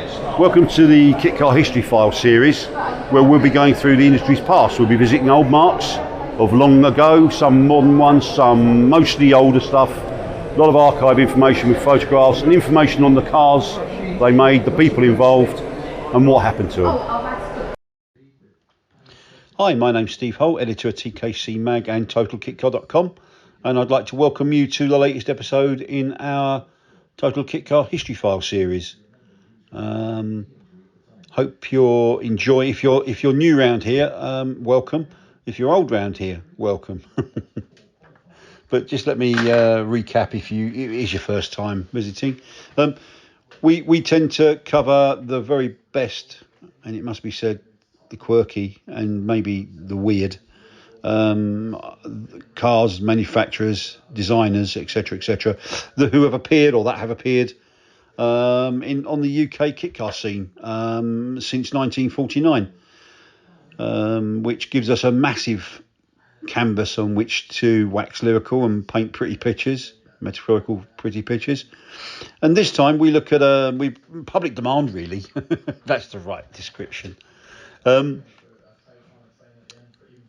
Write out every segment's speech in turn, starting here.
Welcome to the Kitcar History File series, where we'll be going through the industry's past. We'll be visiting old marks of long ago, some modern ones, some mostly older stuff. A lot of archive information with photographs and information on the cars they made, the people involved, and what happened to them. Hi, my name's Steve Holt, editor of TKC Mag and totalkitcar.com, and I'd like to welcome you to the latest episode in our Total Kitcar History File series. Hope you're enjoying. If you're new round here, welcome. If you're old round here, welcome. But just let me recap if it is your first time visiting. We tend to cover the very best, and it must be said, the quirky and maybe the weird cars, manufacturers, designers, etc., who have appeared or that have appeared on the UK kitcar scene since 1949, which gives us a massive canvas on which to wax lyrical and paint pretty pictures, metaphorical pretty pictures. And this time we look at public demand, really. That's the right description. We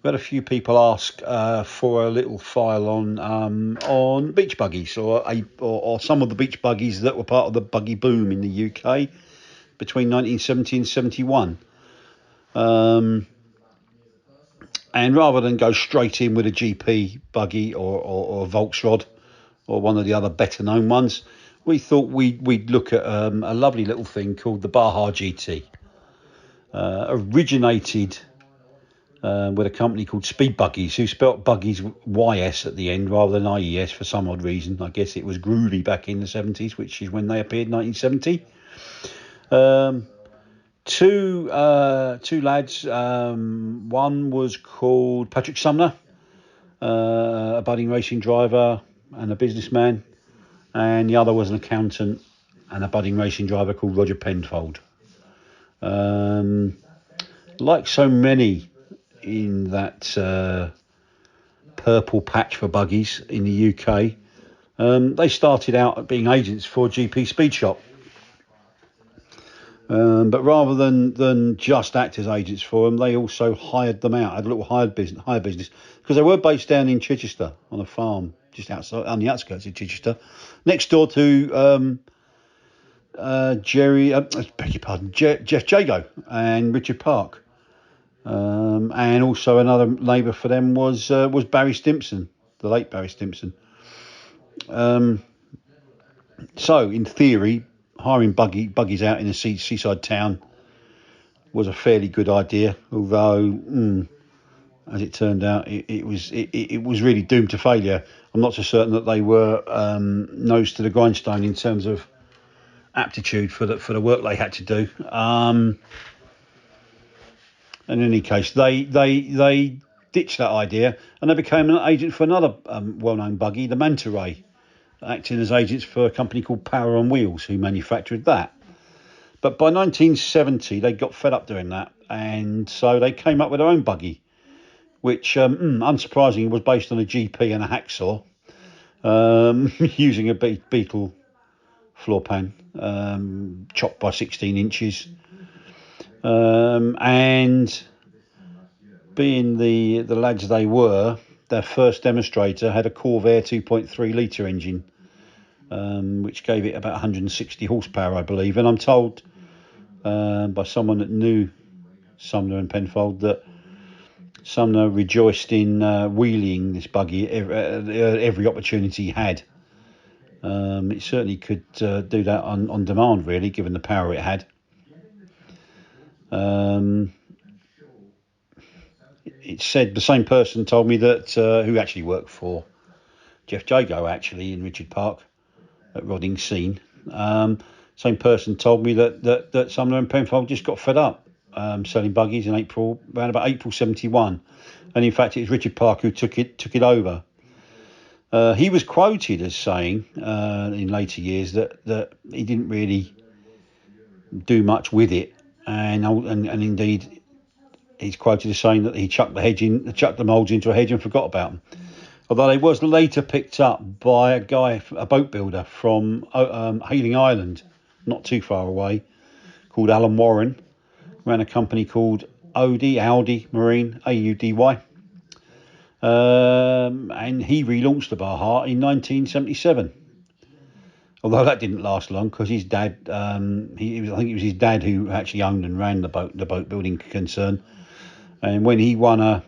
had a few people ask for a little file on beach buggies or some of the beach buggies that were part of the buggy boom in the UK between 1970 and 71. And rather than go straight in with a GP buggy or a Volksrod or one of the other better known ones, we thought we'd look at a lovely little thing called the BAJA GT, originated with a company called Speed Buggies, who spelt buggies YS at the end rather than IES for some odd reason. I guess it was groovy back in the 70s, which is when they appeared, 1970. Two lads. One was called Patrick Sumner, a budding racing driver and a businessman, and the other was an accountant and a budding racing driver called Roger Penfold. Like so many in that purple patch for buggies in the UK, they started out being agents for GP Speed Shop, but rather than just act as agents for them, they also hired them out, had a little hire business, because they were based down in Chichester on a farm just outside on the outskirts of Chichester, next door to Jeff Jago and Richard Park. And also another neighbour for them was Barry Stimpson, the late Barry Stimpson. So in theory, hiring buggies out in a seaside town was a fairly good idea, although as it turned out, it was really doomed to failure. I'm not so certain that they were nose to the grindstone in terms of aptitude for the work they had to do. In any case, they ditched that idea and they became an agent for another well-known buggy, the Manta Ray, acting as agents for a company called Power on Wheels, who manufactured that. But by 1970, they got fed up doing that, and so they came up with their own buggy, which, unsurprisingly, was based on a GP and a hacksaw, using a Beetle floor pan, chopped by 16 inches. And being the lads they were, their first demonstrator had a Corvair 2.3 litre engine, which gave it about 160 horsepower, I believe. And I'm told by someone that knew Sumner and Penfold that Sumner rejoiced in wheeling this buggy every opportunity he had. It certainly could do that on demand, really, given the power it had. It said the same person told me that who actually worked for Jeff Jago actually in Richard Park at Rodding Scene. Same person told me that Sumner and Penfold just got fed up selling buggies in around about April 71, and in fact it was Richard Park who took it over. He was quoted as saying in later years that he didn't really do much with it. And indeed, he's quoted as saying that he chucked the moulds into a hedge and forgot about them. Although they was later picked up by a boat builder from Hayling Island, not too far away, called Alan Warren, ran a company called Audi Marine, AUDY. And he relaunched the Baja in 1977. Although that didn't last long, because his dad, I think it was his dad who actually owned and ran the boat building concern. And when he won a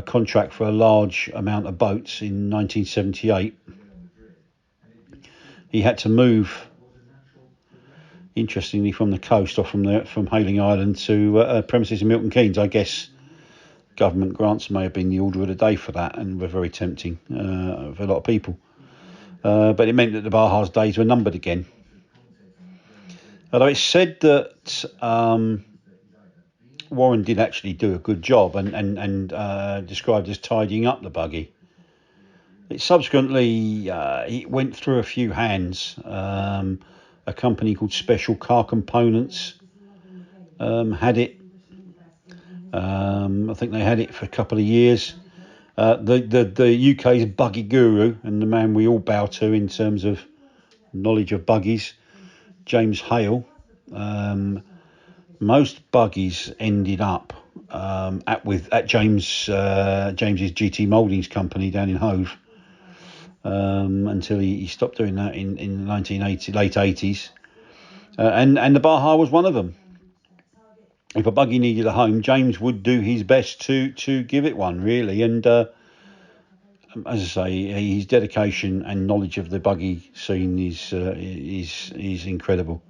contract for a large amount of boats in 1978, he had to move, interestingly, from the coast or from Hayling Island to premises in Milton Keynes. I guess government grants may have been the order of the day for that, and were very tempting for a lot of people. But it meant that the Baja's days were numbered again. Although it's said that Warren did actually do a good job and described as tidying up the buggy. It subsequently he went through a few hands. A company called Special Car Components had it. I think they had it for a couple of years. The UK's buggy guru and the man we all bow to in terms of knowledge of buggies, James Hale. Most buggies ended up at James's GT Mouldings company down in Hove until he stopped doing that in the 1980s, late 80s. And the Baja was one of them. If a buggy needed a home, James would do his best to give it one, really. And as I say, his dedication and knowledge of the buggy scene is incredible.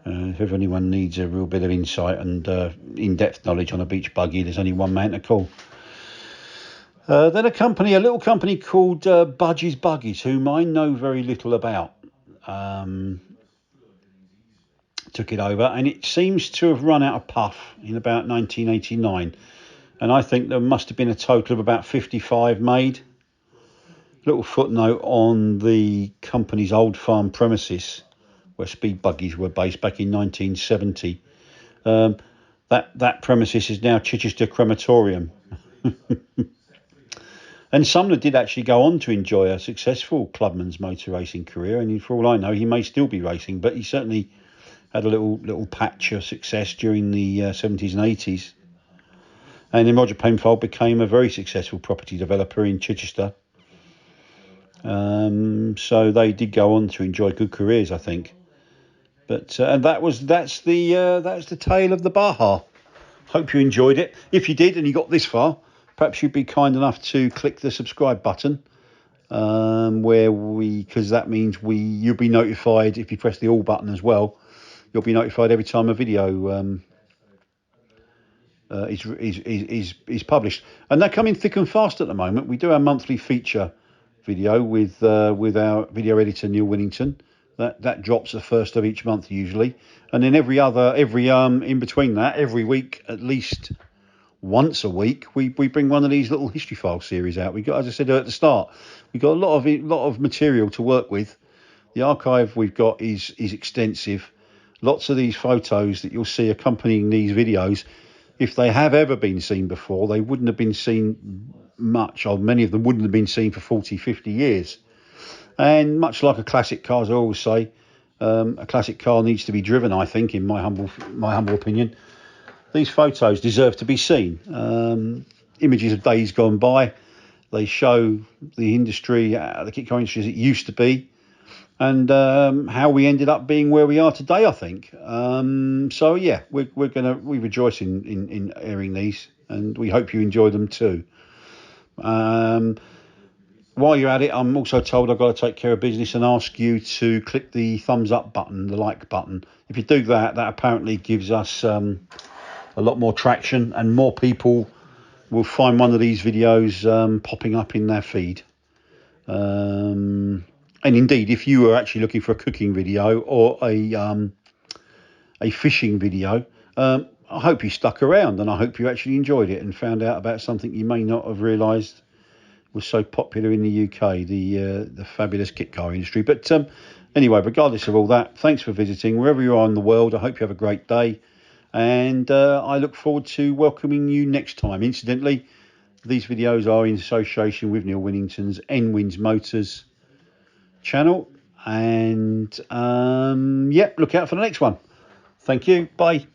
If anyone needs a real bit of insight and in-depth knowledge on a beach buggy, there's only one man to call. Then a little company called Budgy's Buggies, whom I know very little about, took it over, and it seems to have run out of puff in about 1989. And I think there must have been a total of about 55 made. Little footnote on the company's old farm premises, where speed buggies were based back in 1970. That premises is now Chichester Crematorium. And Sumner did actually go on to enjoy a successful clubman's motor racing career, and for all I know, he may still be racing, but he certainly had a little patch of success during the 70s and 80s. And then Roger Penfold became a very successful property developer in Chichester. So they did go on to enjoy good careers, I think. But and that's the tale of the Baja. Hope you enjoyed it. If you did and you got this far, perhaps you'd be kind enough to click the subscribe button, because that means you'll be notified if you press the all button as well. You'll be notified every time a video is published, and they're coming thick and fast at the moment. We do our monthly feature video with our video editor Neil Winnington. That drops the first of each month usually, and then every in between that, every week at least once a week we bring one of these little history file series out. We got, as I said at the start, we got a lot of material to work with. The archive we've got is extensive. Lots of these photos that you'll see accompanying these videos, if they have ever been seen before, they wouldn't have been seen much, or many of them wouldn't have been seen for 40, 50 years. And much like a classic car, as I always say, a classic car needs to be driven, I think, in my humble opinion. These photos deserve to be seen. Images of days gone by. They show the industry, the kit car industry as it used to be, and how we ended up being where we are today, I think. So yeah, we rejoice in airing these, and we hope you enjoy them too. While you're at it, I'm also told I've got to take care of business and ask you to click the thumbs up button, the like button. If you do that, that apparently gives us a lot more traction, and more people will find one of these videos popping up in their feed. And indeed, if you were actually looking for a cooking video or a fishing video, I hope you stuck around, and I hope you actually enjoyed it and found out about something you may not have realised was so popular in the UK, the fabulous kit car industry. But anyway, regardless of all that, thanks for visiting. Wherever you are in the world, I hope you have a great day, and I look forward to welcoming you next time. Incidentally, these videos are in association with Neil Winnington's Enwin's Motors channel, and look out for the next one. Thank you. Bye.